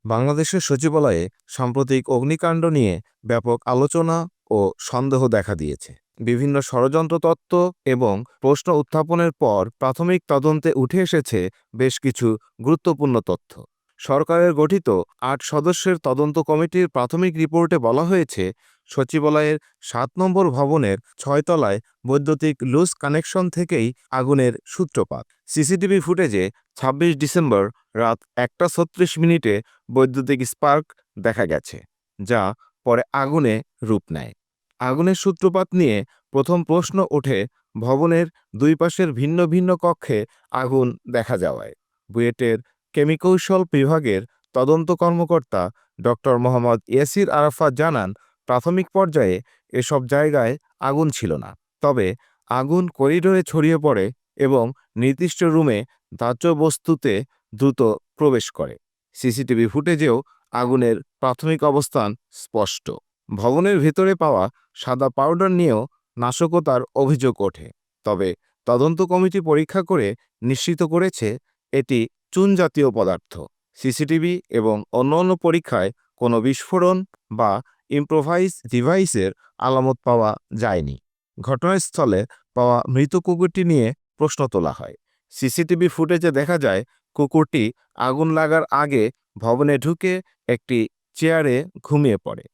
বাংলাদেশের সচিবালয়ে সাম্প্রতিক অগ্নিকাণ্ড নিয়ে ব্যাপক আলোচনা ও সন্দেহ দেখা দিয়েছে। বিভিন্ন ষড়যন্ত্র তত্ত্ব এবং প্রশ্ন উত্থাপনের পর প্রাথমিক তদন্তে উঠে এসেছে বেশ কিছু গুরুত্বপূর্ণ তথ্য। সরকারের গঠিত ৮ সদস্যের তদন্ত কমিটির প্রাথমিক রিপোর্টে বলা হয়েছে, সচিবালয়ের ৭ নম্বর ভবনের ৬ তলায় বৈদ্যুতিক লুজ কানেকশন থেকেই আগুনের সূত্রপাত। সিসিটিভি ফুটেজে ২৬ ডিসেম্বর রাত ১টা ৩৬ মিনিটে বৈদ্যুতিক স্পার্ক দেখা গেছে, যা পরে আগুনে রূপ নেয়। আগুনের সূত্রপাত নিয়ে প্রথম প্রশ্ন ওঠে ভবনের দুই পাশের ভিন্ন ভিন্ন কক্ষে আগুন দেখা যাওয়ায়। বুয়েটের কেমিকৌশল বিভাগের তদন্ত কর্মকর্তা ডক্টর মোহাম্মদ ইয়াসির আরাফাত জানান, প্রাথমিক পর্যায়ে এসব জায়গায় আগুন ছিল না। তবে আগুন করিডোরে ছড়িয়ে পড়ে এবং নির্দিষ্ট রুমে দাহ্য বস্তুতে দ্রুত প্রবেশ করে। সিসিটিভি ফুটেজেও আগুনের প্রাথমিক অবস্থান স্পষ্ট। ভবনের ভেতরে পাওয়া সাদা পাউডার নিয়েও নাশকতার অভিযোগ ওঠে। তবে তদন্ত কমিটি পরীক্ষা করে নিশ্চিত করেছে এটি চুন জাতীয় পদার্থ। সিসিটিভি এবং অন্যান্য পরীক্ষায় কোনো বিস্ফোরণ বা ইম্প্রোভাইজ ডিভাইসের আলামত পাওয়া যায়নি। ঘটনাস্থলে পাওয়া মৃত কুকুরটি নিয়ে প্রশ্ন তোলা হয়। সিসিটিভি ফুটেজে দেখা যায়, কুকুরটি আগুন লাগার আগে ভবনে ঢুকে একটি চেয়ারে ঘুমিয়ে পড়ে।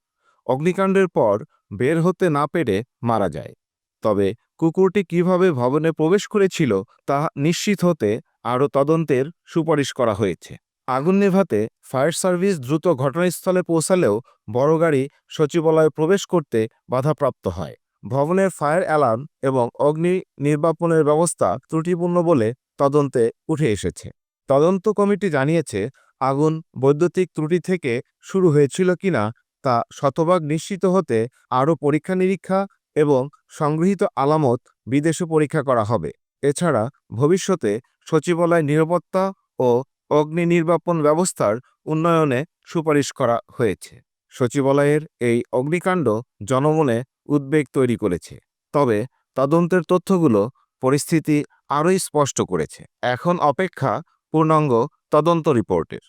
অগ্নিকাণ্ডের পর বের হতে না পেরে মারা যায়। তবে কুকুরটি কিভাবে ভবনে প্রবেশ করেছিল তা নিশ্চিত হতে আরও তদন্তের সুপারিশ করা হয়েছে। আগুন নেভাতে ফায়ার সার্ভিস দ্রুত ঘটনাস্থলে পৌঁছালেও বড় গাড়ি সচিবালয়ে প্রবেশ করতে বাধাপ্রাপ্ত হয়। ভবনের ফায়ার অ্যালার্ম এবং অগ্নি নির্বাপনের ব্যবস্থা ত্রুটিপূর্ণ বলে তদন্তে উঠে এসেছে। তদন্ত কমিটি জানিয়েছে, আগুন বৈদ্যুতিক ত্রুটি থেকে শুরু হয়েছিল কিনা তা শতভাগ নিশ্চিত হতে আরও পরীক্ষা নিরীক্ষা এবং সংগৃহীত আলামত বিদেশে পরীক্ষা করা হবে। এছাড়া ভবিষ্যতে সচিবালয় নিরাপত্তা ও অগ্নি নির্বাপন ব্যবস্থার উন্নয়নে সুপারিশ করা হয়েছে। সচিবালয়ের এই অগ্নিকাণ্ড জনমনে উদ্বেগ তৈরি করেছে। তবে তদন্তের তথ্যগুলো পরিস্থিতি আরও স্পষ্ট করেছে। এখন অপেক্ষা পূর্ণাঙ্গ তদন্ত রিপোর্টের।